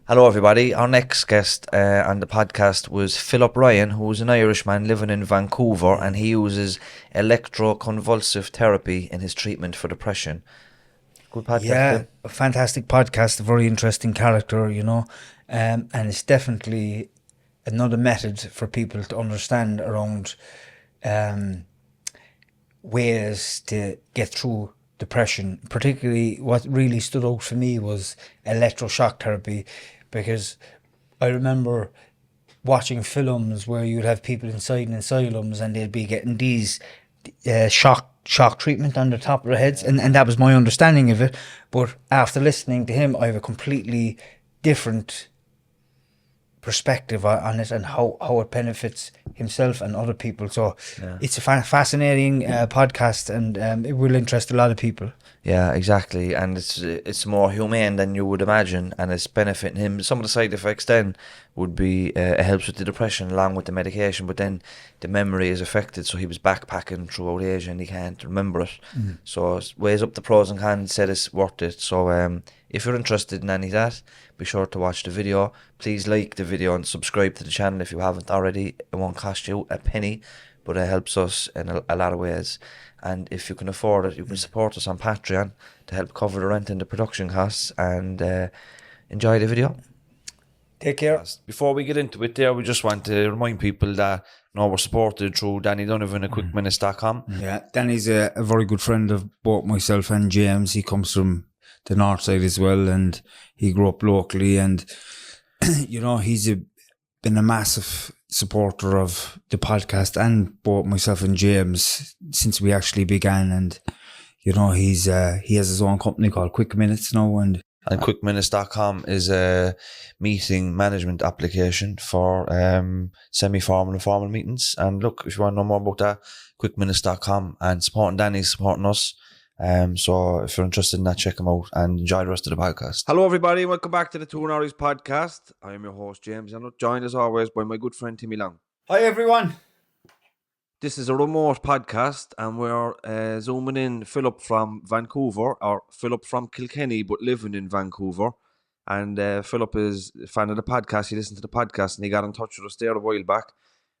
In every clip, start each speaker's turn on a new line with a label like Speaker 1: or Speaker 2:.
Speaker 1: Hello, everybody. Our next guest on the podcast was Philip Ryan, who's an Irishman living in Vancouver, and he uses electroconvulsive therapy in his treatment for depression. Good podcast,
Speaker 2: Yeah,
Speaker 1: Phil.
Speaker 2: a fantastic podcast, a very interesting character, and it's definitely another method for people to understand around um, ways to get through depression. Particularly, what really stood out for me was electroshock therapy, because I remember watching films where you'd have people inside in asylums and they'd be getting these shock treatment on the top of their heads, and that was my understanding of it. But after listening to him, I have a completely different perspective on it and how it benefits himself and other people. So
Speaker 1: Yeah.
Speaker 2: it's a fascinating podcast, and it will interest a lot of people.
Speaker 1: Yeah, exactly, and it's more humane than you would imagine, and it's benefiting him. Some of the side effects then would be it helps with the depression along with the medication, but then the memory is affected. So he was backpacking throughout Asia and he can't remember it. So it weighs up the pros and cons. Said it's worth it. So if you're interested in any of that, be sure to watch the video. Please like the video and subscribe to the channel if you haven't already. It won't cost you a penny, but it helps us in a lot of ways. And if you can afford it, you can support us on Patreon to help cover the rent and the production costs. And enjoy the video.
Speaker 2: Take care.
Speaker 1: Before we get into it, there we just want to remind people that we're supported through Danny Donovan at quickminutes.com.
Speaker 2: Yeah, Danny's a very good friend of both myself and James. He comes from the north side as well, and he grew up locally, and he's been a massive supporter of the podcast and both myself and James since we actually began. And he has his own company called Quick Minutes now, and
Speaker 1: quickminutes.com is a meeting management application for semi-formal and formal meetings. And look, if you want to know more about that, quickminutes.com, and supporting Danny's supporting us. So if you're interested in that, check them out and enjoy the rest of the podcast. Hello, everybody. Welcome back to the Two Norries podcast. I am your host, James. I'm joined as always by my good friend Timmy Long.
Speaker 2: hi everyone.
Speaker 1: This is a remote podcast, and we're zooming in Philip from Vancouver, or Philip from Kilkenny, but living in Vancouver. And Philip is a fan of the podcast. He listened to the podcast, and he got in touch with us there a while back.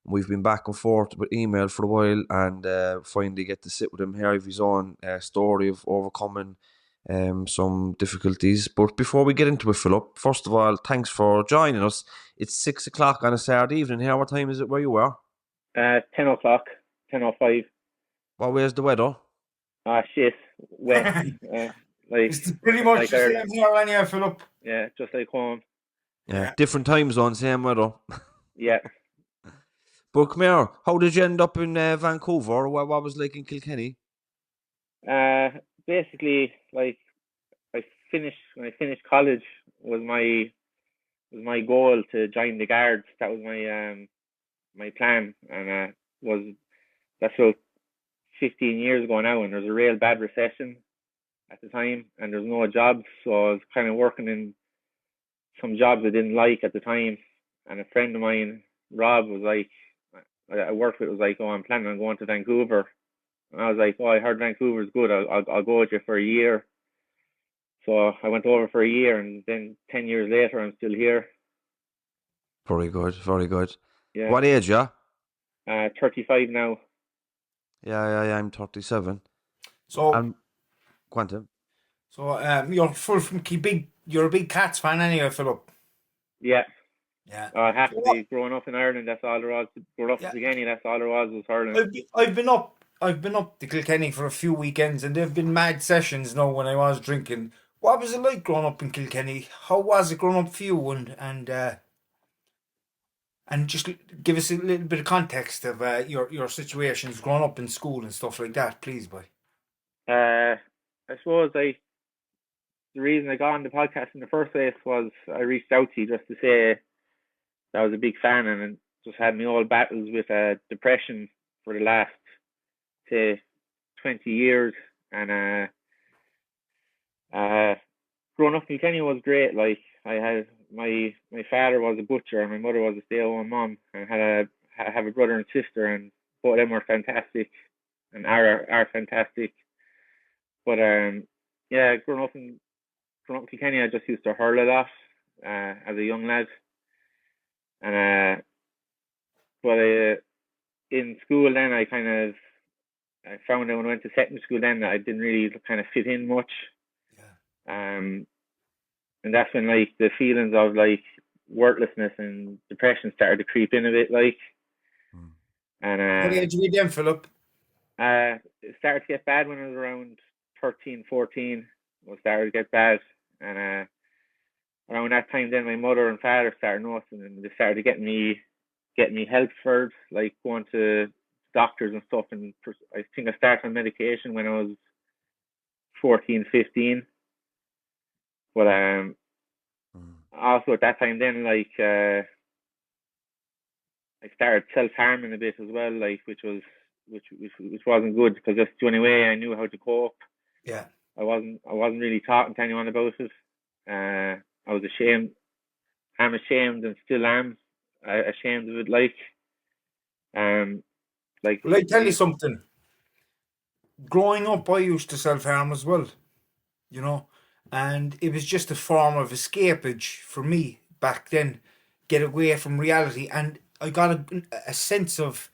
Speaker 1: We've been back and forth with email for a while, and finally get to sit with him, hear his own story of overcoming some difficulties. But before we get into it, Philip, first of all, thanks for joining us. It's 6 o'clock on a Saturday evening here. What time is it where you are?
Speaker 3: 10 o'clock, 10:05.
Speaker 1: What way is the weather?
Speaker 3: Shit, wet.
Speaker 2: It's pretty much
Speaker 3: like
Speaker 2: the same
Speaker 3: Ireland.
Speaker 2: here anyway, Philip.
Speaker 3: Yeah, just like home.
Speaker 1: Yeah, different time zone, same weather.
Speaker 3: Yeah.
Speaker 1: But come here, how did you end up in Vancouver? What was it like in Kilkenny?
Speaker 3: Basically, like when I finished college was my goal to join the guards. That was my plan, and that's about 15 years ago now. And there's a real bad recession at the time, and there's no jobs, so I was kind of working in some jobs I didn't like at the time. And a friend of mine, Rob, was like, I worked with, was like, oh, I'm planning on going to Vancouver. And I was like, oh, I heard Vancouver's good. I'll go with you for a year. So I went over for a year, and then 10 years later, I'm still here.
Speaker 1: Very good, very good.
Speaker 3: Yeah.
Speaker 1: What age, yeah?
Speaker 3: 35 now.
Speaker 1: Yeah, I'm 37.
Speaker 2: So,
Speaker 1: Quantum.
Speaker 2: you're a big Cats fan anyway, Philip.
Speaker 3: Yeah.
Speaker 2: Yeah.
Speaker 3: I have to be. Growing up in Ireland, that's all there was. Growing up in Kilkenny, that's all there was hurling.
Speaker 2: I've been up to Kilkenny for a few weekends, and they've been mad sessions now when I was drinking. What was it like growing up in Kilkenny? How was it growing up for you? And just give us a little bit of context of your situations growing up in school and stuff like that, please, boy.
Speaker 3: I suppose the reason I got on the podcast in the first place was I reached out to you just to say that I was a big fan, and just had my old battles with depression for the last, say, 20 years. And growing up in Kilkenny was great. Like, I had my father was a butcher and my mother was a stay-at-home mom, and I have a brother and sister, and both of them were fantastic and are fantastic. But yeah, growing up in Kilkenny, I just used to hurl a lot, as a young lad, and but in school then I found out when I went to secondary school then that I didn't really kind of fit in much. Um, and that's when like the feelings of like worthlessness and depression started to creep in a bit, like, and
Speaker 2: What age were you then, Philip?
Speaker 3: it started to get bad when I was around 13, 14. It started to get bad, and around that time, then my mother and father started noticing, and they started getting me help for it, like going to doctors and stuff. And I think I started on medication when I was 14, 15. But also at that time, then like I started self harming a bit as well, like which wasn't good because that's the only way I knew how to cope.
Speaker 2: Yeah.
Speaker 3: I wasn't really talking to anyone about it. I was ashamed. I'm ashamed and still am ashamed of it. Um, like
Speaker 2: Well, I tell you something. Growing up, I used to self harm as well, you know, and it was just a form of escapage for me back then, get away from reality, and I got a sense of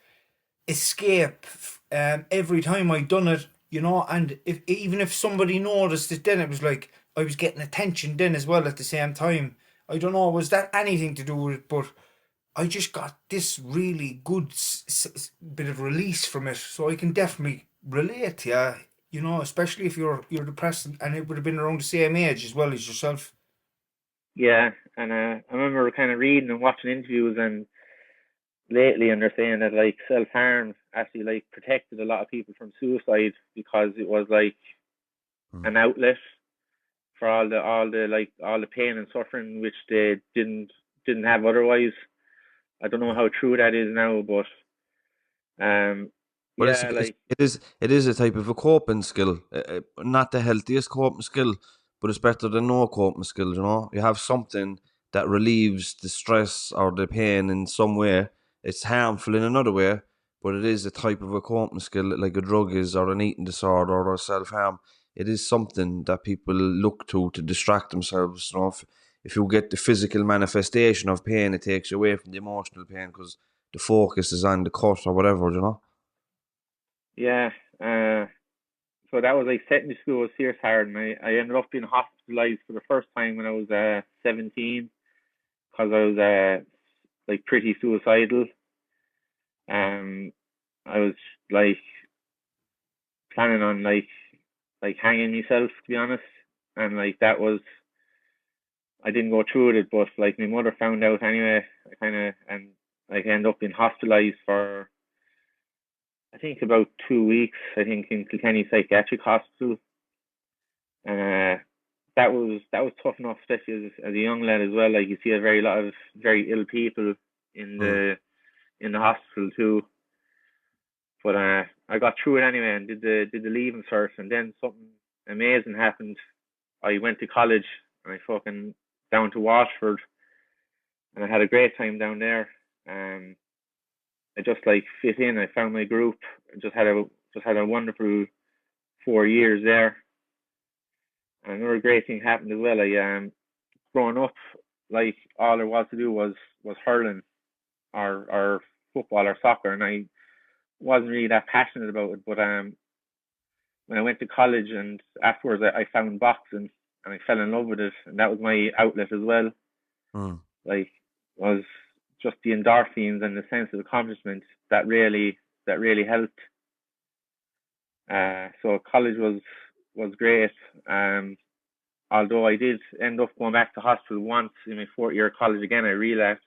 Speaker 2: escape every time I done it, you know. And if even if somebody noticed it, then it was like I was getting attention then as well at the same time. I don't know, was that anything to do with it, but I just got this really good bit of release from it, so I can definitely relate. Yeah, you know, especially if you're depressed, and it would have been around the same age as well as yourself.
Speaker 3: yeah, and I remember kind of reading and watching interviews and lately, and they're saying that like self harm actually like protected a lot of people from suicide because it was like an outlet for all the pain and suffering which they didn't have otherwise. I don't know how true that is now, but
Speaker 4: But it's,
Speaker 3: yeah,
Speaker 4: it's
Speaker 3: like
Speaker 4: it is a type of a coping skill. Not the healthiest coping skill, but it's better than no coping skill. You know, you have something that relieves the stress or the pain in some way. It's harmful in another way, but it is a type of a coping skill, like a drug is, or an eating disorder, or self harm. It is something that people look to distract themselves. You know, if you get the physical manifestation of pain, it takes you away from the emotional pain because the focus is on the cut or whatever. You know.
Speaker 3: yeah. So that was like secondary school was serious hard, and I ended up being hospitalized for the first time when I was 17 because I was like pretty suicidal. Um, I was like planning on like hanging myself, to be honest, and like that was I didn't go through with it, but like my mother found out anyway. I kind of and like ended up being hospitalized for I think about 2 weeks. I think in Kilkenny Psychiatric Hospital, and that was tough enough, especially as a young lad as well. Like you see a very lot of very ill people in
Speaker 4: Mm.
Speaker 3: the hospital too. But I got through it anyway and did the leaving cert, and then something amazing happened. I went to college and I fucking down to Washford, and I had a great time down there. Um, I just like fit in. I found my group. I just had a wonderful 4 years there. And another great thing happened as well. I growing up, like all there was to do was hurling or football or soccer, and I wasn't really that passionate about it. But when I went to college and afterwards, I found boxing and I fell in love with it, and that was my outlet as well.
Speaker 4: Mm.
Speaker 3: Like was just the endorphins and the sense of accomplishment that really helped. So college was great. Although I did end up going back to hospital once in my fourth year of college again, I relapsed,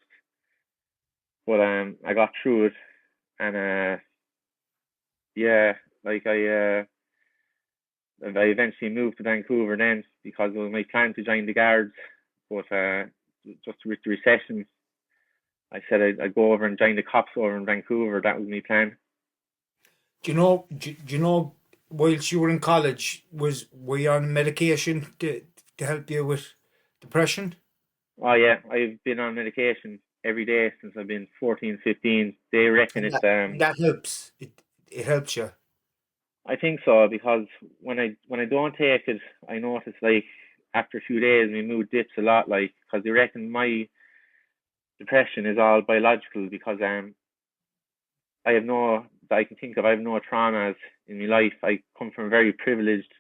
Speaker 3: but I got through it, and yeah, like I eventually moved to Vancouver then because it was my plan to join the guards, but just with the recession, I said I'd go over and join the cops over in Vancouver. That was my plan.
Speaker 2: Do you know, whilst you were in college, were you on medication to help you with depression?
Speaker 3: Oh yeah, I've been on medication every day since I've been 14, 15. They reckon
Speaker 2: And
Speaker 3: it's
Speaker 2: that helps. It helps you.
Speaker 3: I think so because when I don't take it, I notice like after a few days, my mood dips a lot, like, because they reckon my depression is all biological because I have no that I can think of. I have no traumas in my life. I come from a very privileged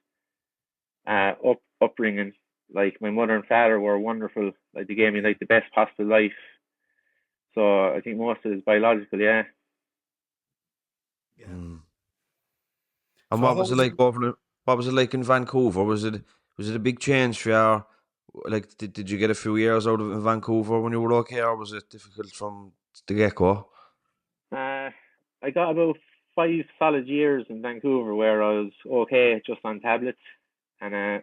Speaker 3: upbringing. Like my mother and father were wonderful. Like they gave me like the best possible life. So I think most of it is biological. Yeah.
Speaker 2: Yeah.
Speaker 4: Mm. And
Speaker 2: So
Speaker 4: what
Speaker 2: how
Speaker 4: was it
Speaker 2: was it?
Speaker 4: like over? What was it like in Vancouver? Was it a big change for you? Like, did you get a few years out of it in Vancouver when you were okay, or was it difficult from the get go?
Speaker 3: Uh, I got about 5 solid years in Vancouver where I was okay, just on tablets. And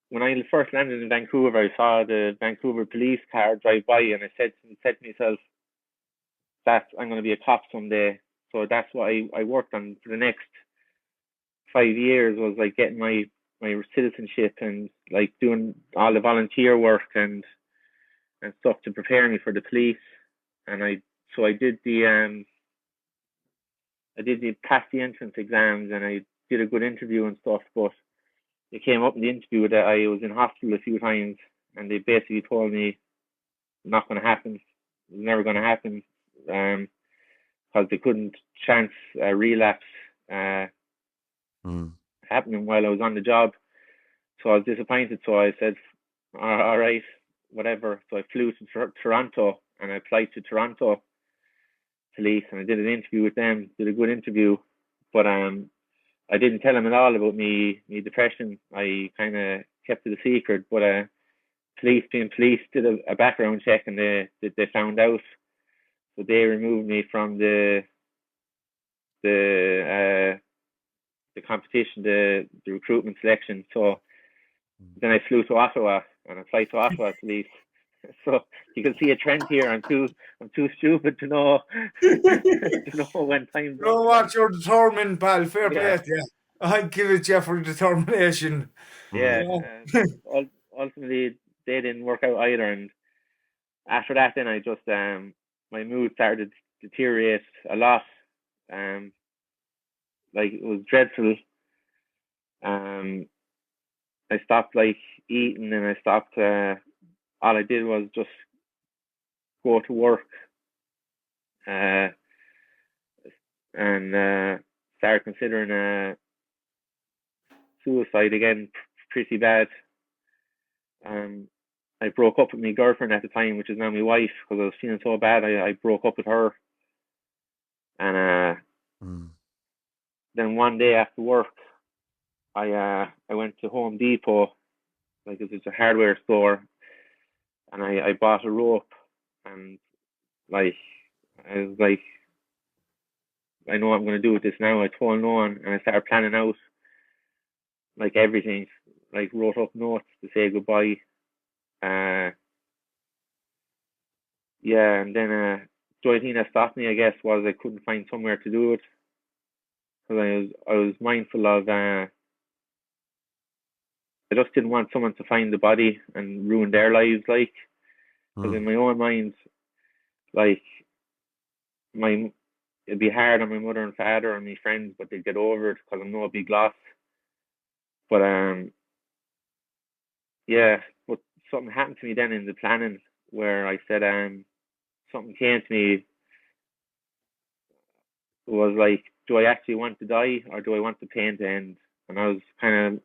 Speaker 3: when I first landed in Vancouver, I saw the Vancouver police car drive by, and I said to myself that I'm going to be a cop someday. So that's what I worked on for the next 5 years, was like getting my citizenship and like doing all the volunteer work and stuff to prepare me for the police. And I did the pass the entrance exams, and I did a good interview and stuff, but it came up in the interview that I was in hospital a few times, and they basically told me not going to happen. It was never going to happen, because they couldn't chance a relapse uh,
Speaker 4: Mm.
Speaker 3: happening while I was on the job. So I was disappointed. So I said, all right, whatever. So I flew to Toronto, and I applied to Toronto police, and I did an interview with them. Did a good interview, but I didn't tell them at all about me depression. I kind of kept it a secret. But police, being police, did a background check, and they found out. So they removed me from the the competition, the recruitment selection. So then I flew to Ottawa and applied to Ottawa police. So you can see a trend here. I'm too stupid to know to know when time's
Speaker 2: You
Speaker 3: up.
Speaker 2: know what? You're determined, pal. Fair
Speaker 3: Yeah,
Speaker 2: play to you. I give it you for determination.
Speaker 4: Mm.
Speaker 3: yeah.
Speaker 2: You know.
Speaker 3: Ultimately, they didn't work out either, and after that, then I just my mood started to deteriorate a lot. Um, like it was dreadful. Um, I stopped like eating, and I stopped. All I did was just go to work, uh, and started considering suicide again, pretty bad. Um, I broke up with my girlfriend at the time, which is now my wife, because I was feeling so bad. I broke up with her, and
Speaker 4: Mm.
Speaker 3: then one day after work, I went to Home Depot, like it's a hardware store, and I bought a rope, and like I was like, I know what I'm gonna do with this now. I told no one, and I started planning out like everything, like wrote up notes to say goodbye. Uh, yeah, and then the only thing that stopped me, I guess, was I couldn't find somewhere to do it, because I was mindful of. I just didn't want someone to find the body and ruin their lives, like, because
Speaker 4: Mm.
Speaker 3: in my own mind, like my it'd be hard on my mother and father and my friends, but they'd get over it because I'm no big loss. But yeah, but something happened to me then in the planning where I said something came to me. It was like, do I actually want to die, or do I want the pain to end? And I was kind of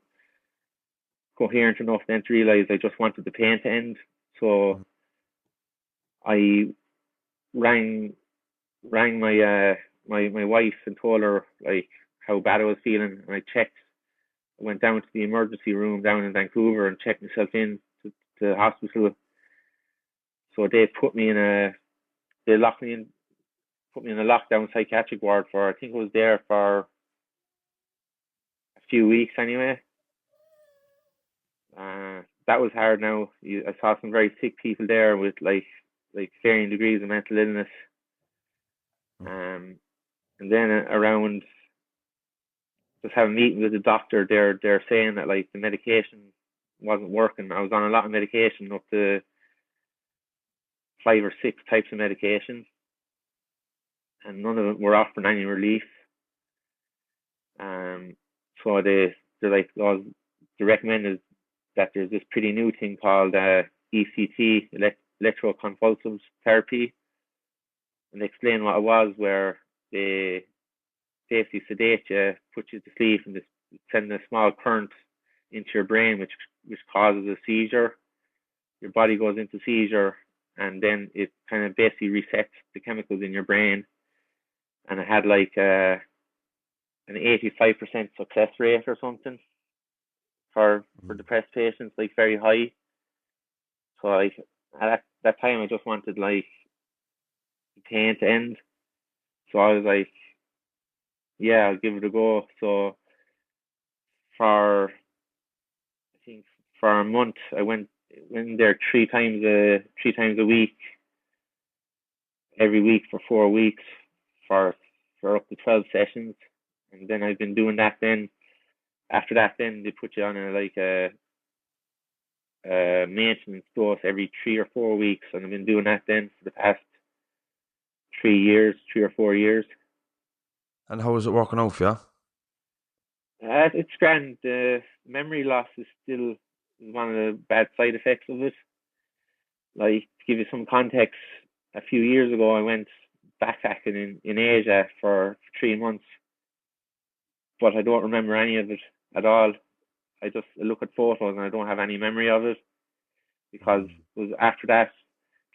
Speaker 3: coherent enough then to realize I just wanted the pain to end. So
Speaker 4: Mm.
Speaker 3: I rang rang my wife and told her like how bad I was feeling, and I checked. I went down to the emergency room down in Vancouver and checked myself in to the hospital. So they locked me in, put me in a lockdown psychiatric ward for, I think I was there for a few weeks anyway. That was hard. Now I saw some very sick people there with like varying degrees of mental illness. Um, and then around just having a meeting with the doctor, they're saying that like the medication wasn't working. I was on a lot of medication, up to 5 or 6 types of medication, and none of them were offering any relief. So they're like, oh, they recommended that there's this pretty new thing called ECT, Electroconvulsive Therapy, and they explained what it was, where they basically sedate you, put you to sleep, and just send a small current into your brain, which causes a seizure. Your body goes into seizure, and then it kind of basically resets the chemicals in your brain. And it had like an 85% success rate or something for depressed patients, like very high. So like at that time, I just wanted like the pain to end. So I was like, yeah, I'll give it a go. So for I think for a month, I went there three times a week, every week for 4 weeks, for up to 12 sessions, and then I've been doing that. Then after that, then they put you on a maintenance dose every 3 or 4 weeks, and I've been doing that then for the past 3 or 4 years.
Speaker 4: And how is it working out for you?
Speaker 3: It's grand. Memory loss is still one of the bad side effects of it. Like, to give you some context, a few years ago I went backpacking in Asia for 3 months, but I don't remember any of it at all. I just look at photos and I don't have any memory of it, because it was after that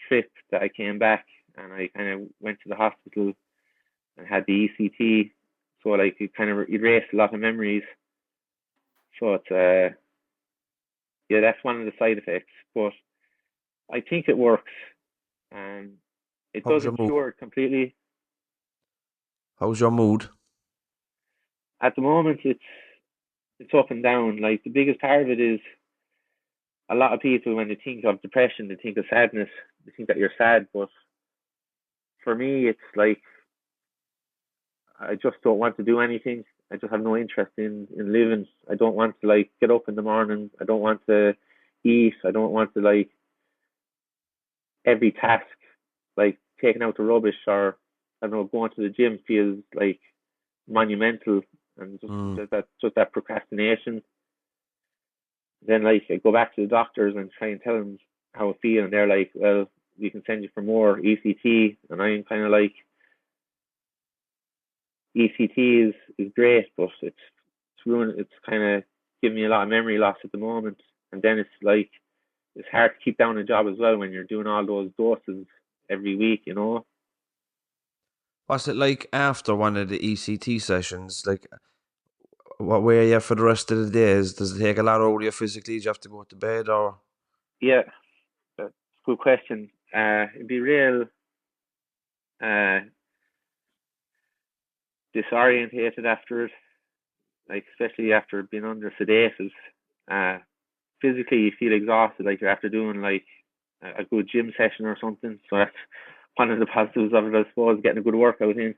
Speaker 3: trip that I came back and I kind of went to the hospital and had the ECT. So like it kind of erased a lot of memories. So it's yeah, that's one of the side effects. But I think it works. It
Speaker 4: How's your
Speaker 3: doesn't
Speaker 4: mood?
Speaker 3: cure it completely.
Speaker 4: How's your mood?
Speaker 3: At the moment, it's up and down. Like, the biggest part of it is, a lot of people, when they think of depression, they think of sadness. They think that you're sad. But for me, it's like I just don't want to do anything. I just have no interest in living. I don't want to like get up in the morning. I don't want to eat. I don't want to like every task, like taking out the rubbish, or I don't know, going to the gym feels like monumental, and just that procrastination. Then like I go back to the doctors and try and tell them how I feel, and they're like, "Well, we can send you for more ECT," and I'm kind of like, ECT is great, but it's ruined. It's kind of giving me a lot of memory loss at the moment, and then it's like it's hard to keep down a job as well when you're doing all those doses every week, you know.
Speaker 4: What's it like after one of the ECT sessions? Like, what way are you for the rest of the days? Does it take a lot out of you physically? Do you have to go to bed or?
Speaker 3: Yeah, that's a good question. It'd be real uh, disorientated after it, like especially after being under sedatives. Uh, Physically, you feel exhausted, like you're after doing like a good gym session or something. So that's one of the positives of it, I suppose, getting a good workout in.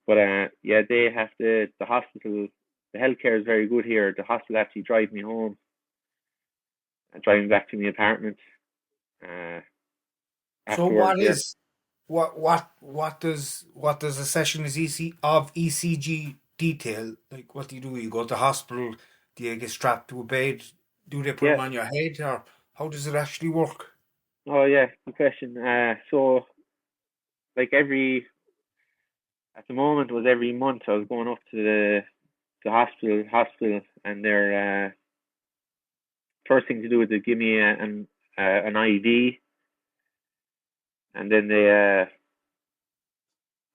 Speaker 3: But yeah, they have the hospital, the healthcare is very good here. The hospital actually drive me home, driving back to my apartment uh,
Speaker 2: So
Speaker 3: afterwards. Yeah,
Speaker 2: what does a session is of ECG detail? Like, what do? You go to the hospital? Do you get strapped to a bed? Do they put
Speaker 3: yeah.
Speaker 2: them on your head, or how does it actually work?
Speaker 3: Oh yeah, good question. So like at the moment was every month I was going up to the hospital, and their first thing to do is to give me an IV, and then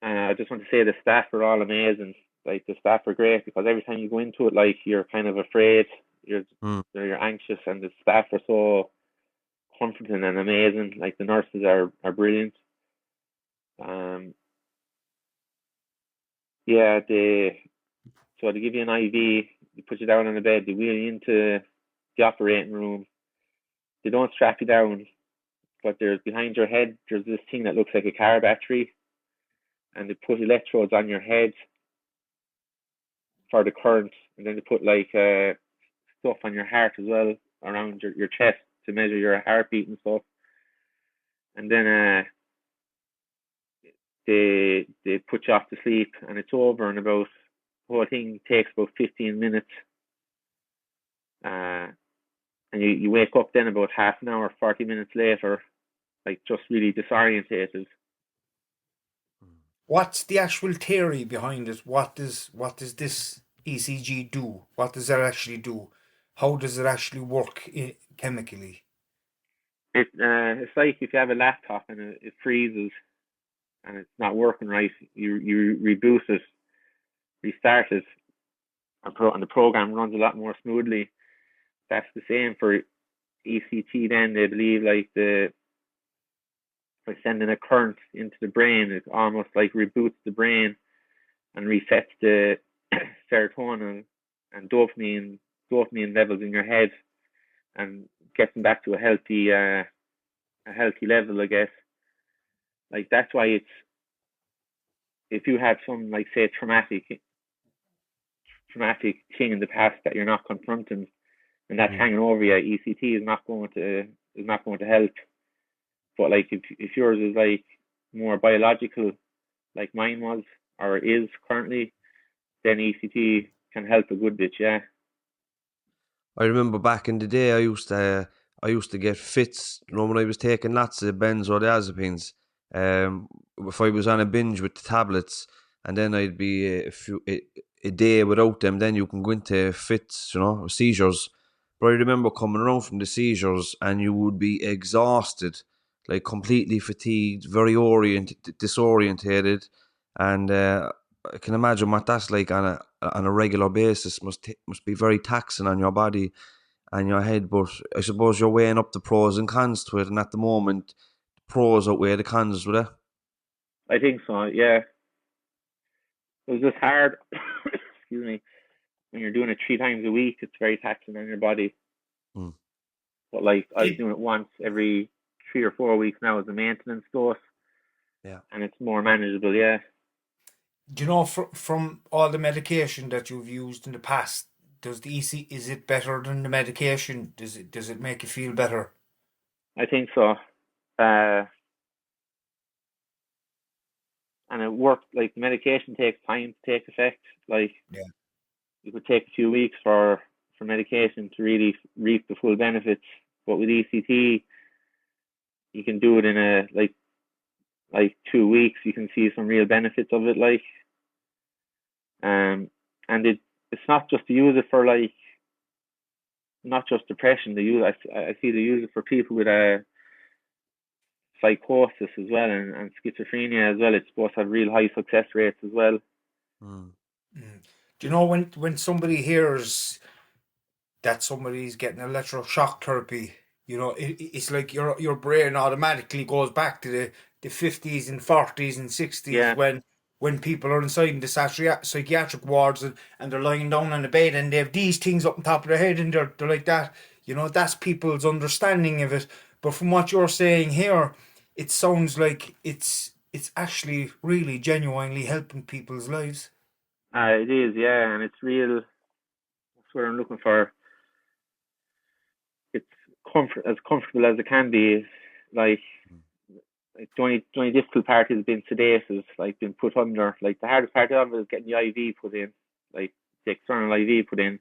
Speaker 3: I just want to say the staff are all amazing. Like, the staff are great, because every time you go into it, like, you're kind of afraid, you're anxious, and the staff are so comforting and amazing. Like, the nurses are brilliant. Um, yeah, they give you an IV, they put you down on the bed, they wheel you into the operating room. They don't strap you down, but there's behind your head, there's this thing that looks like a car battery, and they put electrodes on your head for the current, and then they put like stuff on your heart as well, around your chest, to measure your heartbeat and stuff. And then they put you off to sleep, and it's over in about, the whole thing takes about 15 minutes. and you wake up then about half an hour, 40 minutes later, like just really disorientated.
Speaker 2: What's the actual theory behind it? What does this ECG do? What does that actually do? How does it actually work chemically?
Speaker 3: It's like if you have a laptop and it freezes and it's not working right, you reboot it, restart it, and the program runs a lot more smoothly. That's the same for ECT. Then they believe like by sending a current into the brain, it almost like reboots the brain and resets the serotonin and dopamine levels in your head and gets them back to a healthy level, I guess. Like that's why it's if you have some like say traumatic thing in the past that you're not confronting and that's hanging over you, ECT is not going to help. But like if yours is like more biological, like mine was or is currently, then ECT can help a good bit. Yeah.
Speaker 4: I remember back in the day, I used to get fits. You know, when I was taking lots of benzodiazepines. If I was on a binge with the tablets, and then I'd be a day without them, then you can go into fits, you know, seizures. But I remember coming around from the seizures, and you would be exhausted, like completely fatigued, very disorientated, and I can imagine what that's like on a regular basis. Must be very taxing on your body and your head. But I suppose you're weighing up the pros and cons to it, and at the moment, the pros outweigh the cons, would it?
Speaker 3: I think so. Yeah. It was just hard. Excuse me. When you're doing it 3 times a week, it's very taxing on your body.
Speaker 4: Mm.
Speaker 3: But like I was
Speaker 2: Did,
Speaker 3: doing it once every 3 or 4 weeks now as a maintenance dose,
Speaker 4: Yeah.
Speaker 3: and it's more manageable. Yeah.
Speaker 2: do you know from all the medication that you've used in the past, does the EC is it better than the medication? Does it make you feel better?
Speaker 3: I think so. Uh, and it worked. Like medication takes time to take effect. Like
Speaker 2: Yeah.
Speaker 3: it could take a few weeks for medication to really reap the full benefits. But with ECT, you can do it in a like 2 weeks. You can see some real benefits of it. Like and it's not just to use it for like not just depression. They use I see they use it for people with a psychosis as well and schizophrenia as well. It's supposed to have real high success rates as well.
Speaker 4: Mm.
Speaker 2: Mm. Do you know when somebody hears that somebody's getting electroshock therapy, it's like your brain automatically goes back to the 50s and 40s and 60s
Speaker 3: Yeah,
Speaker 2: when people are inside in the psychiatric wards and they're lying down on the bed and they have these things up on top of their head and they're like that. That's people's understanding of it. But from what you're saying here, it sounds like it's actually really genuinely helping people's lives.
Speaker 3: it is. Yeah, and it's real. That's what I'm looking for. It's comfortable as it can be. Like, the only difficult part has been sedated, like been put under. Like the hardest part of it is getting the IV put in, like the external IV put in,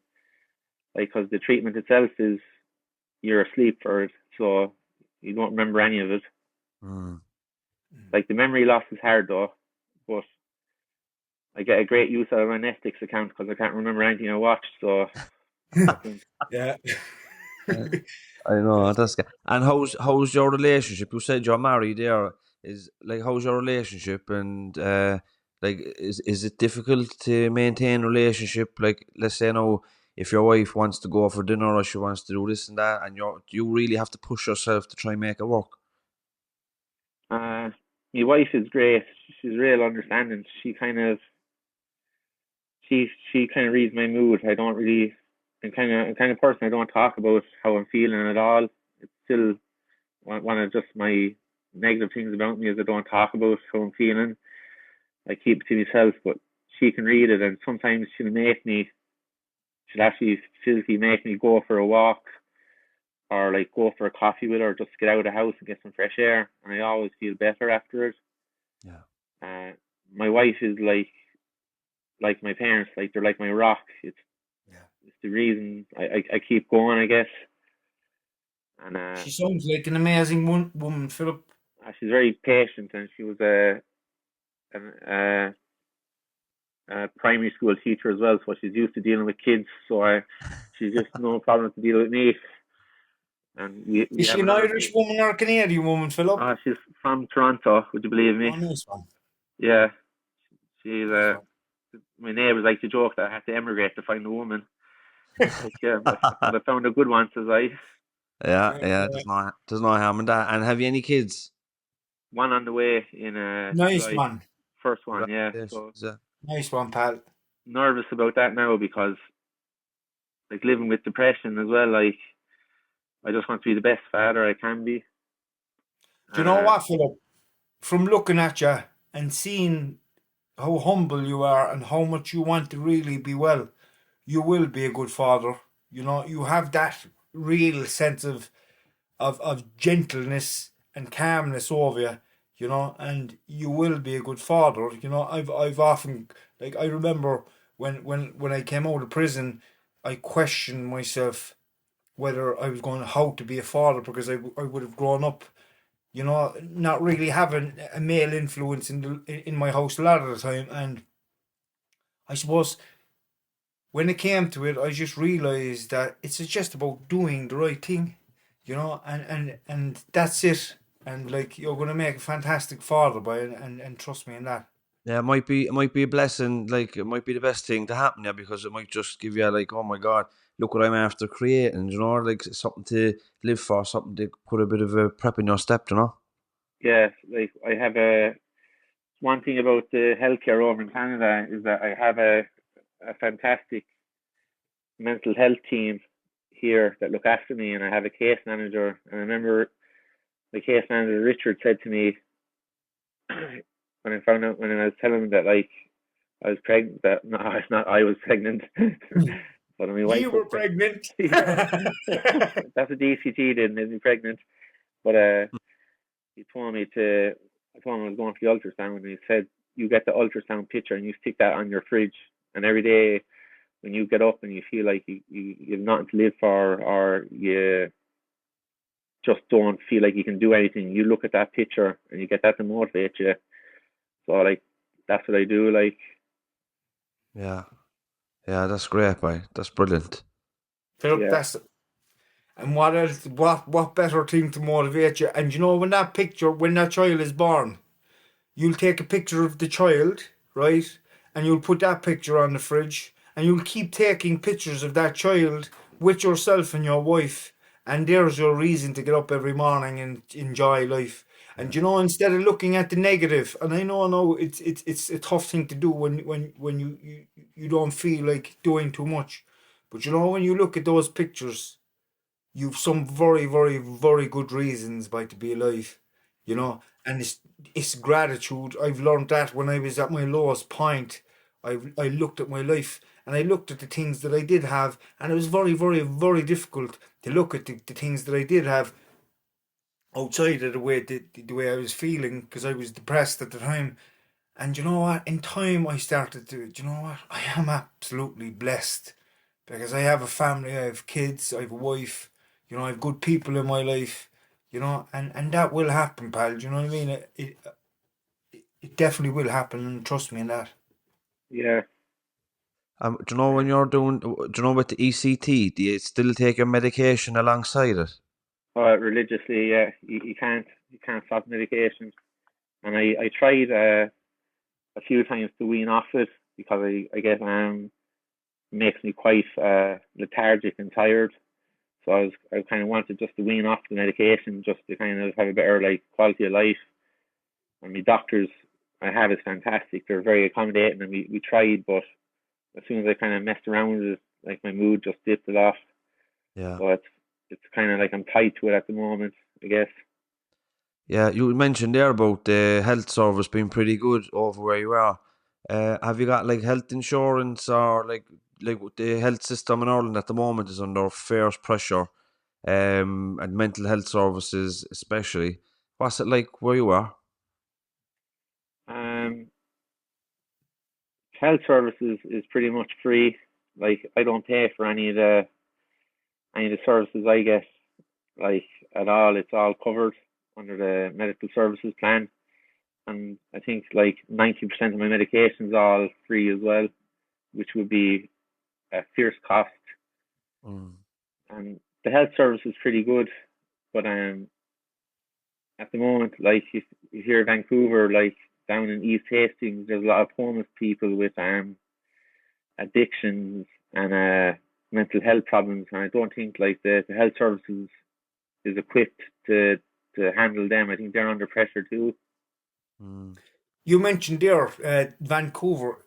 Speaker 3: like because the treatment itself is you're asleep for it, so you don't remember any of it.
Speaker 4: Mm.
Speaker 3: Like the memory loss is hard though, but I get a great use out of my Netflix account because I can't remember anything I watched. So fucking
Speaker 2: Yeah.
Speaker 4: I know that's good. And how's your relationship? You said you're married. There is like how's your relationship and like is it difficult to maintain a relationship? Like let's say now if your wife wants to go for dinner or she wants to do this and that, and you really have to push yourself to try and make it work.
Speaker 3: uh, my wife is great. She's real understanding. She kind of reads my mood. I don't really. I'm kind of person. I don't talk about how I'm feeling at all. It's still one of just my negative things about me is I don't talk about how I'm feeling. I keep it to myself, but she can read it, and sometimes she'll actually physically make me go for a walk or like go for a coffee with her, just get out of the house and get some fresh air, and I always feel better after it.
Speaker 4: Yeah.
Speaker 3: Uh, my wife is like my parents, like they're like my rock. It's
Speaker 2: Yeah.
Speaker 3: the reason I keep going, I guess. and
Speaker 2: She sounds like an amazing woman, Philip.
Speaker 3: she's very patient, and she was a primary school teacher as well, so she's used to dealing with kids. So she's just no problem to deal with me. And we
Speaker 2: Is she
Speaker 3: have
Speaker 2: an
Speaker 3: another.
Speaker 2: Irish woman or a Canadian woman, Philip?
Speaker 3: She's from Toronto. Would you believe me?
Speaker 2: Oh, nice one.
Speaker 3: Yeah, she's
Speaker 2: Nice one.
Speaker 3: my neighbours like to joke that I had to emigrate to find a woman. Like, yeah, but I found a good one, says I.
Speaker 4: Yeah,
Speaker 2: Fair
Speaker 4: yeah.
Speaker 2: play.
Speaker 4: There's no harm in that. And have you any kids?
Speaker 3: One on the way in
Speaker 2: Nice
Speaker 3: July.
Speaker 2: one.
Speaker 3: First one, yeah. So
Speaker 4: Congratulations. Yeah.
Speaker 2: Nice one, pal.
Speaker 3: nervous about that now because like living with depression as well. Like I just want to be the best father I can be.
Speaker 2: Do you
Speaker 3: And
Speaker 2: know what, Philip? From looking at you and seeing how humble you are and how much you want to really be well, you will be a good father. You know, you have that real sense of gentleness and calmness over you, you know, and you will be a good father. You know, I've often, like, I remember when I came out of prison, I questioned myself whether I was going how to be a father because I would have grown up, you know, not really having a male influence in my house a lot of the time. And I suppose when it came to it, I just realized that it's just about doing the right thing, you know, and that's it. And like you're gonna make a fantastic father by it, and trust me in that.
Speaker 4: Yeah, it might be a blessing. Like it might be the best thing to happen, yeah, because it might just give you like, oh my god, look what I'm after creating. You know, like something to live for, something to put a bit of a prep in your step. You know.
Speaker 3: yeah, like I have a one thing about the healthcare over in Canada is that I have a fantastic mental health team here that look after me, and I have a case manager. And I remember the case manager Richard said to me when I found out when I was telling him that like I was pregnant. That no, it's not. I was pregnant, but my wife
Speaker 2: You
Speaker 3: was
Speaker 2: were
Speaker 3: pregnant.
Speaker 2: pregnant.
Speaker 3: Yeah, that's what DCT did, made me pregnant. But he told me to. I told him I was going for the ultrasound, and he said you get the ultrasound picture and you stick that on your fridge, and every day when you get up and you feel like you have nothing to live for, or you just don't feel like you can do anything, you look at that picture and you get that to motivate you. So like that's what I do. Like
Speaker 4: Yeah, yeah, that's great, boy. That's brilliant.
Speaker 2: Philip,
Speaker 3: yeah,
Speaker 2: that's and what else? What better thing to motivate you? And you know when that picture, when that child is born, you'll take a picture of the child, right? And you'll put that picture on the fridge, and you'll keep taking pictures of that child with yourself and your wife. And there's your reason to get up every morning and enjoy life.
Speaker 4: Yeah,
Speaker 2: And you know, instead of looking at the negative, and I know it's a tough thing to do when you don't feel like doing too much. But you know, when you look at those pictures, you've some very, very, very good reasons by to be alive, you know, and it's gratitude. I've learned that when I was at my lowest point, I looked at my life and I looked at the things that I did have, and it was very, very, very difficult to look at the things that I did have outside of the way I was feeling because I was depressed at the time. And you know what? In time, I started to. Do you know what? I am absolutely blessed because I have a family, I have kids, I have a wife, you know, I have good people in my life, you know, and that will happen, pal. Do you know what I mean? It definitely will happen, and trust me in that.
Speaker 3: yeah.
Speaker 4: do you know when you're doing? Do you know with the ECT? Do you still take your medication alongside it?
Speaker 3: Religiously, yeah, you can't stop medication. And I tried a few times to wean off it because I get makes me quite lethargic and tired. So I kind of wanted just to wean off the medication just to kind of have a better like quality of life. And my doctors I have is fantastic. They're very accommodating, and we tried, but as soon as I kind of messed around with it, like my mood just dipped a lot.
Speaker 4: Yeah.
Speaker 3: So it's kind of like I'm tied to it at the moment, I guess.
Speaker 4: Yeah, you mentioned there about the health service being pretty good over where you are. Have you got like health insurance or like the health system in Ireland at the moment is under fierce pressure, and mental health services especially. What's it like where you are?
Speaker 3: Um, health services is pretty much free. Like I don't pay for any of the services I get. like at all. It's all covered under the medical services plan, and I think like 90% of my medication's all free as well, which would be a fierce cost.
Speaker 4: Mm.
Speaker 3: And the health service is pretty good, but at the moment, like you hear Vancouver, like down in East Hastings, there's a lot of homeless people with addictions and mental health problems, and I don't think like the health services is equipped to handle them. I think they're under pressure too.
Speaker 4: Mm.
Speaker 2: You mentioned there Vancouver.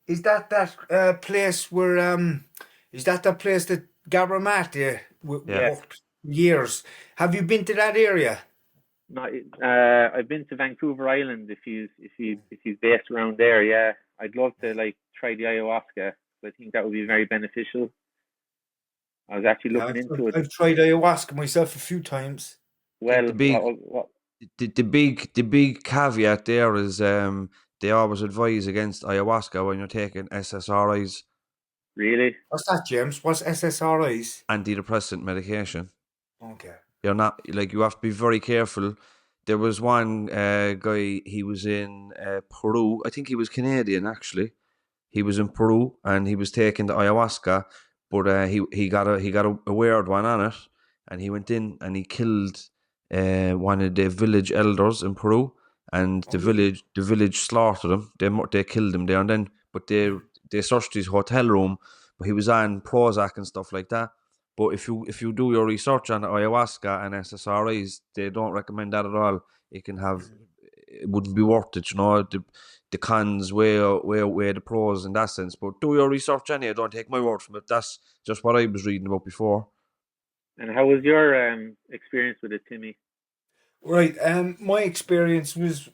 Speaker 2: Is that place where is that place that Gabra Mate
Speaker 4: Yeah.
Speaker 3: Yeah,
Speaker 2: worked years? Have you been to that area?
Speaker 3: not I've been to Vancouver Island. If he's based around there, yeah, I'd love to like try the ayahuasca. I think that would be very beneficial. I was actually
Speaker 2: Yeah,
Speaker 3: looking into it.
Speaker 2: I've tried ayahuasca myself a few times.
Speaker 3: Well,
Speaker 4: The big
Speaker 3: what
Speaker 4: the big caveat there is they always advise against ayahuasca when you're taking SSRIs,
Speaker 3: really?
Speaker 2: What's that, James? What's SSRIs?
Speaker 4: antidepressant medication.
Speaker 2: Okay.
Speaker 4: You're not like you have to be very careful. There was one guy. He was in Peru. I think he was Canadian actually. He was in Peru and he was taking the ayahuasca, but he got a weird one on it, and he went in and he killed one of the village elders in Peru, and
Speaker 2: Oh,
Speaker 4: the
Speaker 2: really?
Speaker 4: village slaughtered him. They killed him there and then, but they searched his hotel room, but he was on Prozac and stuff like that. But if you do your research on ayahuasca and SSRIs, they don't recommend that at all. It wouldn't be worth it, the cons weigh the pros in that sense. But do your research anyway. Don't take my word from it. That's just what I was reading about before.
Speaker 3: And how was your experience with it, Timmy?
Speaker 2: Right. My experience was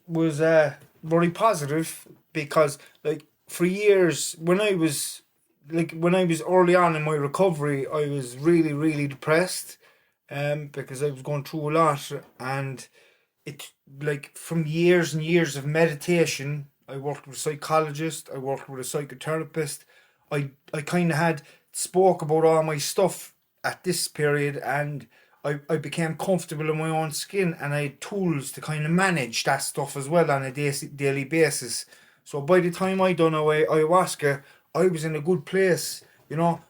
Speaker 2: very positive because like for years when I was early on in my recovery, I was really depressed, because I was going through a lot, and it like from years and years of meditation. I worked with a psychologist. I worked with a psychotherapist. I kind of had spoke about all my stuff at this period, and I became comfortable in my own skin, and I had tools to kind of manage that stuff as well on a daily basis. So by the time I done away ayahuasca, I was in a good place. Not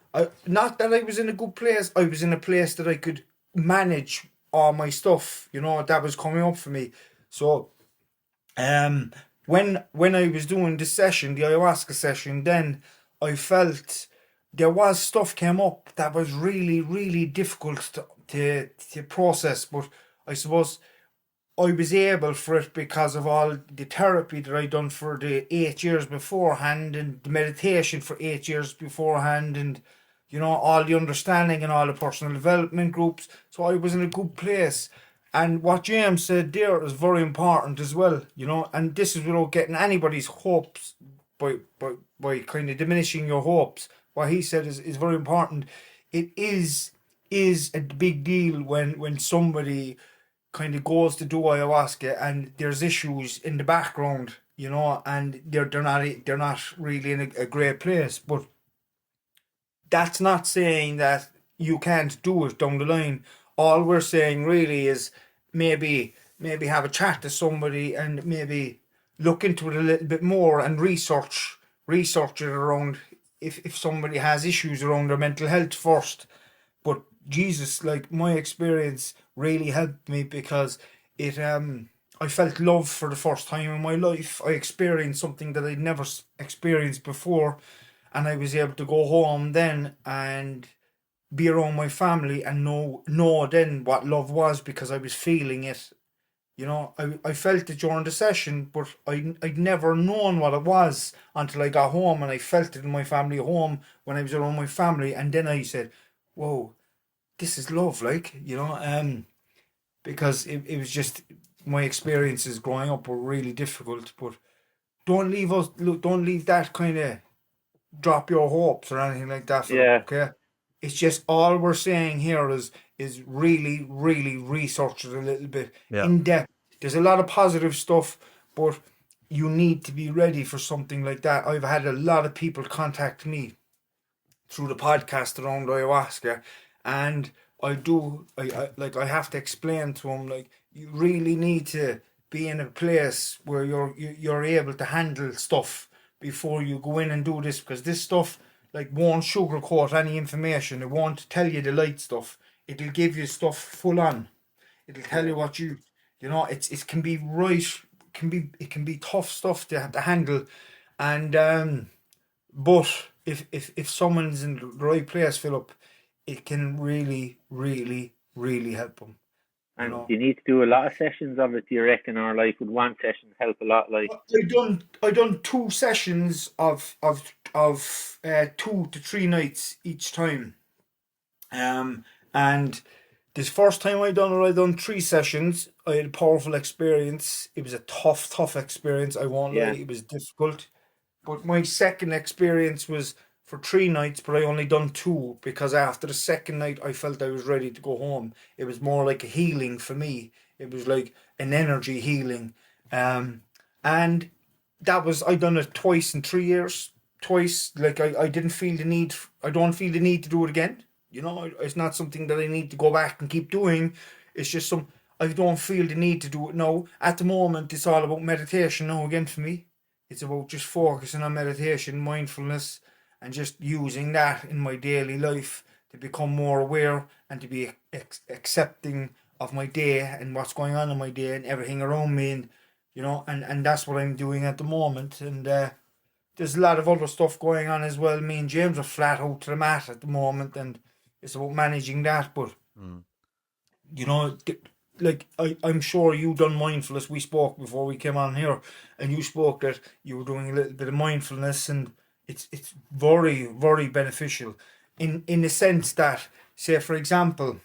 Speaker 2: that I was in a good place. I was in a place that I could manage all my stuff. That was coming up for me. So um, when I was doing the session, the ayahuasca session, then I felt there was stuff came up that was really difficult to process. But I suppose I was able for it because of all the therapy that I done for the 8 years beforehand, and the meditation for 8 years beforehand, and all the understanding and all the personal development groups. So I was in a good place. And what James said there is very important as well, and this is without getting anybody's hopes by kind of diminishing your hopes. What he said is very important. It is a big deal when somebody kind of goes to do ayahuasca and there's issues in the background, and they're not really in a great place. But that's not saying that you can't do it down the line. All we're saying really is maybe have a chat to somebody and maybe look into it a little bit more and research it around if somebody has issues around their mental health first. But Jesus, like my experience really helped me because it I felt love for the first time in my life. I experienced something that I'd never experienced before, and I was able to go home then and be around my family and know then what love was because I was feeling it. I felt it during the session, but I'd never known what it was until I got home, and I felt it in my family home when I was around my family, and then I said, "Whoa, this is love," because it was just my experiences growing up were really difficult. But don't leave that kind of drop your hopes or anything like that, Philip.
Speaker 3: Yeah,
Speaker 2: Okay, it's just all we're saying here is really research it a little bit
Speaker 4: Yeah.
Speaker 2: in depth. There's a lot of positive stuff, but you need to be ready for something like that. I've had a lot of people contact me through the podcast around ayahuasca, and I have to explain to him, like, you really need to be in a place where you're able to handle stuff before you go in and do this, because this stuff, like, won't sugarcoat any information. It won't tell you the light stuff. It'll give you stuff full on. It'll tell you what you know. It can be right. It can be tough stuff to have to handle, and but if someone's in the right place, Philip, it can really, really, really help them. You
Speaker 3: And
Speaker 2: know,
Speaker 3: you need to do a lot of sessions of it, do you reckon, or like would one session help a lot? Like,
Speaker 2: I done 2 sessions of 2 to 3 nights each time. And this first time I done 3 sessions. I had a powerful experience. It was a tough experience. I won't lie.
Speaker 3: yeah,
Speaker 2: It was difficult. But my second experience was for 3 nights, but I only done two because after the second night I felt I was ready to go home. It was more like a healing for me. It was like an energy healing. Um, and that was I done it twice in 3 years. Twice, like I didn't feel the need. I don't feel the need to do it again. It's not something that I need to go back and keep doing. It's just I don't feel the need to do it now. At the moment, it's all about meditation now again for me. It's about just focusing on meditation, mindfulness, and just using that in my daily life to become more aware and to be accepting of my day and what's going on in my day and everything around me, and that's what I'm doing at the moment. And there's a lot of other stuff going on as well. Me and James are flat out to the mat at the moment, and it's about managing that. But
Speaker 4: Mm.
Speaker 2: you know, like I'm sure you done mindfulness. We spoke before we came on here, and you spoke that you were doing a little bit of mindfulness, and it's very, very beneficial in the sense that, say for example,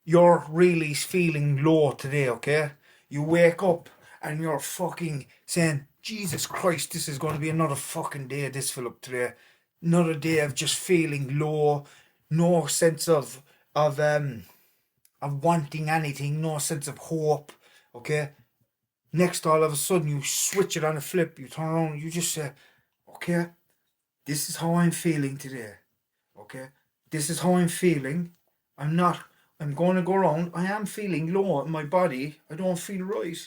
Speaker 2: you're really feeling low today, okay? You wake up and you're fucking saying, Jesus Christ, this is going to be another fucking day of this, Philip, today. Another day of just feeling low, no sense of wanting anything, no sense of hope, okay? Next, all of a sudden, you switch it on a flip, you turn around, you just say, okay, this is how I'm feeling today, okay? This is how I'm feeling. I'm not, I'm going to go around. I am feeling low in my body. I don't feel right.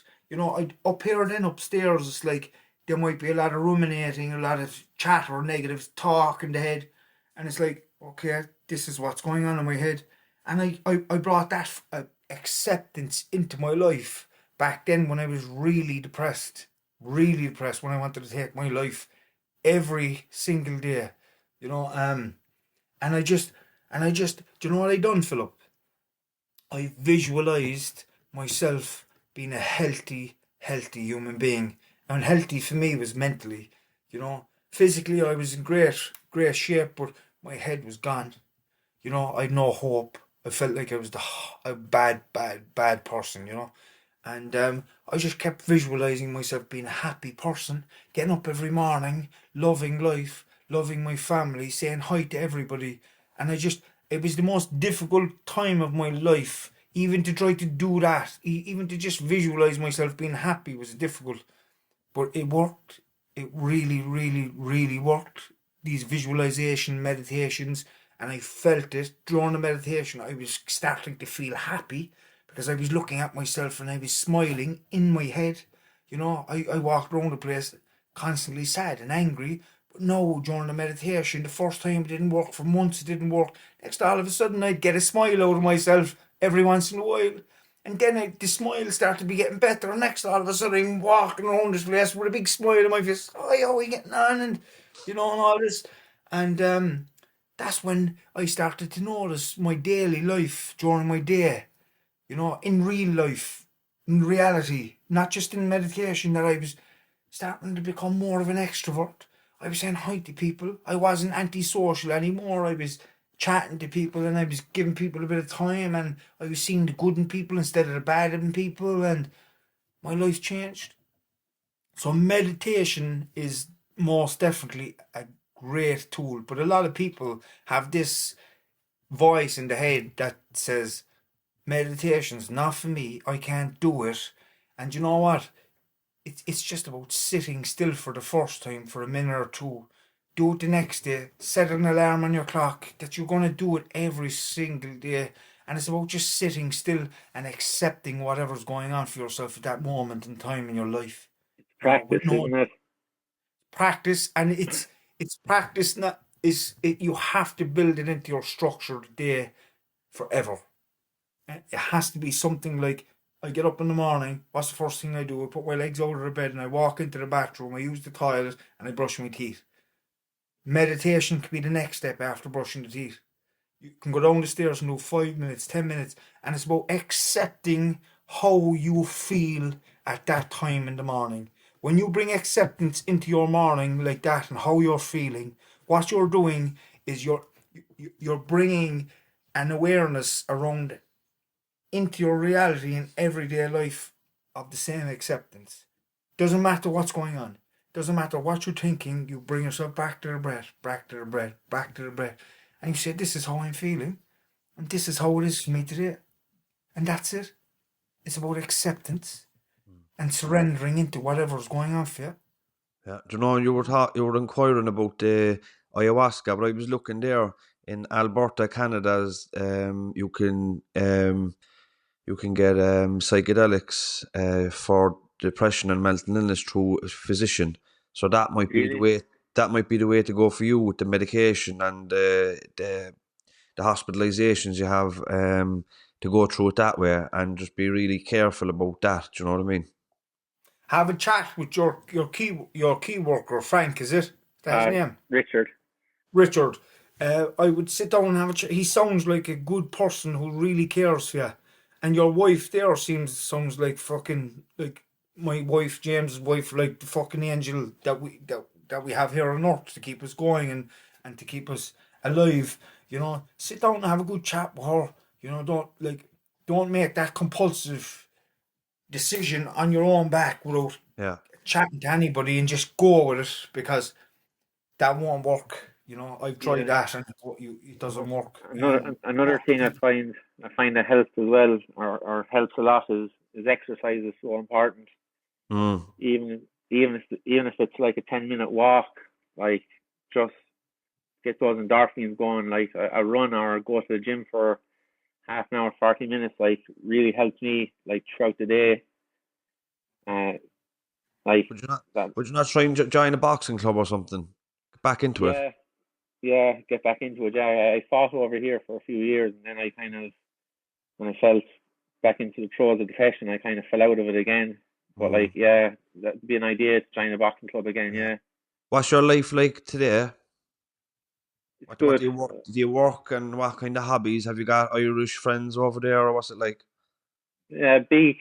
Speaker 2: Up here then upstairs, it's like there might be a lot of ruminating, a lot of chatter, negative talk in the head. And it's like, okay, this is what's going on in my head. And I brought that acceptance into my life back then when I was really depressed, when I wanted to take my life every single day, you know. And I just, do you know what I done, Philip? I visualized myself being a healthy human being. And healthy for me was mentally, physically I was in great shape, but my head was gone. I had no hope. I felt like I was a bad person, And I just kept visualizing myself being a happy person, getting up every morning, loving life, loving my family, saying hi to everybody. And it was the most difficult time of my life. Even to try to do that, even to just visualize myself being happy was difficult. But it worked. It really, really, really worked. These visualization meditations, and I felt it during the meditation. I was starting to feel happy because I was looking at myself and I was smiling in my head. I walked around the place constantly sad and angry. But no, during the meditation, the first time it didn't work, for months it didn't work. Next, all of a sudden, I'd get a smile out of myself every once in a while. And then the smile started to be getting better. And next, all of a sudden, I'm walking around this place with a big smile on my face. Oh, how are we getting on? And all this. And that's when I started to notice my daily life during my day, in real life, in reality, not just in meditation, that I was starting to become more of an extrovert. I was saying hi to people. I wasn't antisocial anymore. I was chatting to people and I was giving people a bit of time, and I was seeing the good in people instead of the bad in people, and my life changed. So meditation is most definitely a great tool, but a lot of people have this voice in the head that says meditation's not for me. I can't do it. And you know what? It's just about sitting still for the first time for a minute or two. Do it the next day. Set an alarm on your clock that you're going to do it every single day. And it's about just sitting still and accepting whatever's going on for yourself at that moment in time in your life.
Speaker 3: Practice,
Speaker 2: With no
Speaker 3: isn't it?
Speaker 2: practice, and it's practice. Not is it. You have to build it into your structured day forever. It has to be something like I get up in the morning. What's the first thing I do? I put my legs out of the bed and I walk into the bathroom. I use the toilet and I brush my teeth. Meditation can be the next step after brushing the teeth. You can go down the stairs and do 5 minutes, 10 minutes, and it's about accepting how you feel at that time in the morning. When you bring acceptance into your morning like that and how you're feeling, what you're doing is you're bringing an awareness around into your reality in everyday life of the same acceptance. Doesn't matter what's going on. Doesn't matter what you're thinking. You bring yourself back to the breath, back to the breath, back to the breath, and you say, "This is how I'm feeling, and this is how it is for me today," and that's it. It's about acceptance and surrendering into whatever's going on for you.
Speaker 4: Yeah. Do you know you were inquiring about the ayahuasca, but I was looking there in Alberta, Canada's. You can get psychedelics for depression and mental illness through a physician. So that might be the
Speaker 3: Really?
Speaker 4: way. That might be the way to go for you with the medication and the hospitalizations you have to go through it that way, and just be really careful about that. Do you know what I mean?
Speaker 2: Have a chat with your key worker, Frank. Is it? That's his name.
Speaker 3: Richard.
Speaker 2: Richard, I would sit down and have a chat. He sounds like a good person who really cares for you. And your wife there sounds like fucking like my wife, James's wife, like the fucking angel that we have here on earth to keep us going and to keep us alive. Sit down and have a good chat with her. Don't make that compulsive decision on your own back without
Speaker 4: Yeah.
Speaker 2: chatting to anybody, and just go with it, because that won't work. I've tried
Speaker 3: Yeah.
Speaker 2: that and it doesn't work.
Speaker 3: Another thing I find that helps as well, or helps a lot, is exercise is so important.
Speaker 4: Mm.
Speaker 3: Even if it's like a 10-minute walk, like, just get those endorphins going. Like a run or go to the gym for half an hour, 40 minutes, like, really helps me, like, throughout the day. Uh, like
Speaker 4: Would you not?
Speaker 3: that.
Speaker 4: Would you not try and join a boxing club or something? Get back into it.
Speaker 3: Yeah, yeah. Get back into it. Yeah, I fought over here for a few years, and then I kind of, when I felt back into the throes of depression, I kind of fell out of it again. But,
Speaker 4: Mm.
Speaker 3: like, yeah, that'd be an idea to join a boxing club again.
Speaker 4: Yeah.
Speaker 3: Yeah,
Speaker 4: What's your life like today?
Speaker 3: it's
Speaker 4: What
Speaker 3: good.
Speaker 4: do you work? Do you work, and what kind of hobbies have you got? Irish friends over there, or what's it like?
Speaker 3: Yeah, big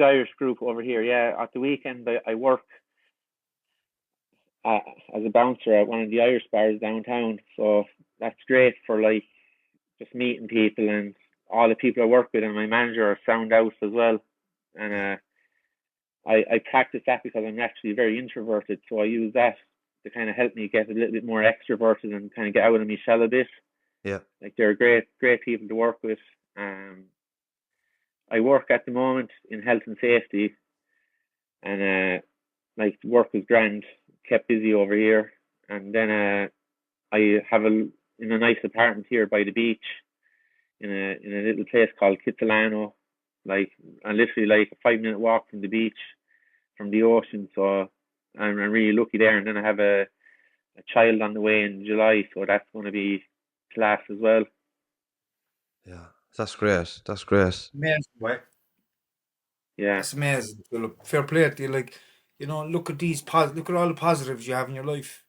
Speaker 3: Irish group over here. Yeah, at the weekend I work uh, as a bouncer at one of the Irish bars downtown. So that's great for, like, just meeting people, and all the people I work with and my manager are sound out as well. And
Speaker 4: Yeah.
Speaker 3: I practice that because I'm actually very introverted, so I use that to kind of help me get a little bit more extroverted and kind of get out of my shell a bit.
Speaker 4: Yeah.
Speaker 3: Like, they're great people to work with. I work at the moment in health and safety, and like, work is grand, kept busy over here. And then I have in a nice apartment here by the beach, in a little place called Kitsilano, like, and literally like a 5 minute walk from the beach, from the ocean. So I'm really lucky there. And then I have a child on the way in July, so that's going to be class as well.
Speaker 4: Yeah. That's great. That's great.
Speaker 2: Amazing, way.
Speaker 3: Yeah,
Speaker 2: That's amazing. Philip. Fair play to you. Like, look at look at all the positives you have in your life.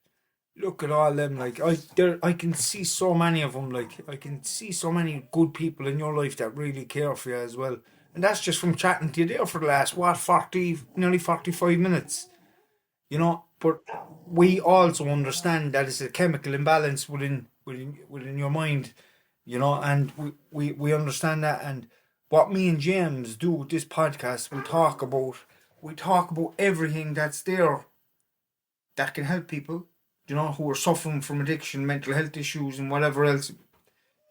Speaker 2: Look at all them. Like, I can see so many of them. Like, I can see so many good people in your life that really care for you as well. And that's just from chatting to you there for the last, nearly 45 minutes. But we also understand that it's a chemical imbalance within your mind. And we understand that. And what me and James do with this podcast, we talk about everything that's there that can help people, who are suffering from addiction, mental health issues, and whatever else.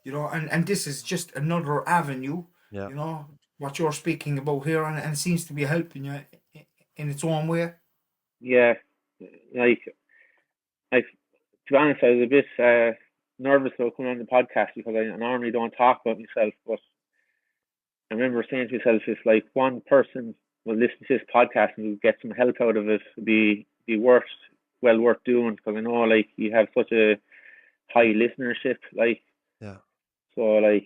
Speaker 2: And this is just another avenue,
Speaker 4: Yeah.
Speaker 2: what you're speaking about here, and it seems to be helping you in its own way.
Speaker 3: yeah. Like, to be honest, I was a bit nervous about coming on the podcast because I normally don't talk about myself, but I remember saying to myself, if like one person will listen to this podcast and will get some help out of it, it'd be well worth doing, because I know like you have such a high listenership, like,
Speaker 4: Yeah.
Speaker 3: so like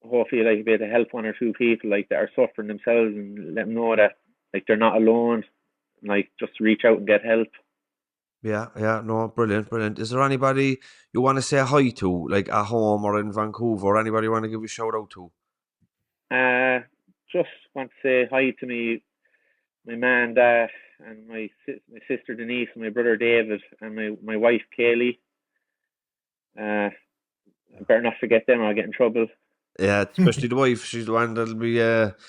Speaker 3: hopefully like be able to help one or two people like that are suffering themselves, and let them know that like they're not alone, and, like just reach out and get help.
Speaker 4: Yeah, no, brilliant. Is there anybody you want to say hi to, like at home or in Vancouver, or anybody you want to give a shout out to?
Speaker 3: Just want to say hi to my man and dad, and my sister Denise, and my brother David, and my wife Kaylee. I better not forget them or I'll get in trouble.
Speaker 4: Yeah, especially the wife. She's the one that'll be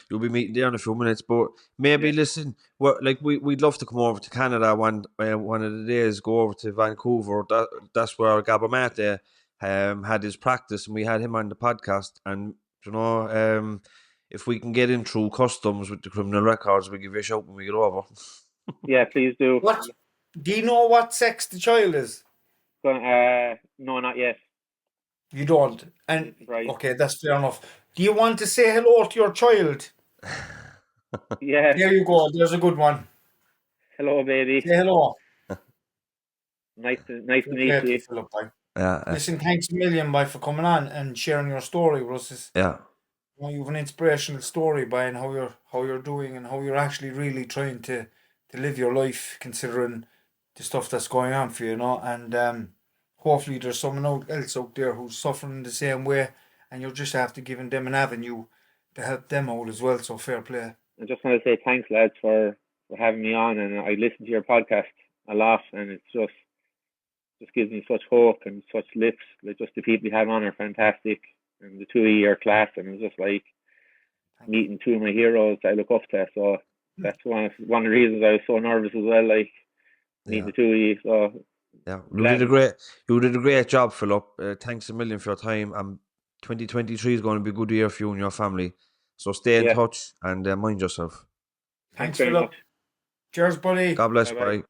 Speaker 4: you'll be meeting there in a few minutes. But maybe listen, we'd love to come over to Canada one of the days. Go over to Vancouver. That's where Gabor Mate had his practice, and we had him on the podcast. And you know, if we can get in through customs with the criminal records, we'll give you a shout when we get over.
Speaker 3: Yeah, please do.
Speaker 2: What? Do you know what sex the child is?
Speaker 3: No, not yet.
Speaker 2: You don't. And
Speaker 3: Right.
Speaker 2: okay, that's fair enough. Do you want to say hello to your child?
Speaker 3: Yeah.
Speaker 2: There you go. There's a good one.
Speaker 3: Hello, baby.
Speaker 2: Say hello.
Speaker 3: Nice to meet you.
Speaker 2: Philip, boy.
Speaker 4: Yeah,
Speaker 2: Listen, thanks a million, boy, for coming on and sharing your story with us.
Speaker 4: yeah.
Speaker 2: You know, you have an inspirational story, boy, and how you're doing and how you're actually really trying to live your life, considering the stuff that's going on for you, you know. And hopefully there's someone else out there who's suffering the same way, and you're just after giving them an avenue to help them out as well. So fair play.
Speaker 3: I just want to say thanks, lads, for having me on, and I listen to your podcast a lot, and it's just gives me such hope and such lips. Like, just the people you have on are fantastic, and the two of you are class, and it's just like meeting two of my heroes that I look up to. So that's one of the reasons I was so nervous as well, like meeting the two of you. So
Speaker 4: yeah, you did a great job, Philip. Thanks a million for your time. 2023 is going to be a good year for you and your family. So stay in touch and mind yourself.
Speaker 3: Thanks very
Speaker 2: Philip.
Speaker 3: much.
Speaker 2: Cheers, buddy.
Speaker 4: God bless.
Speaker 3: Bye-bye.
Speaker 4: Bye.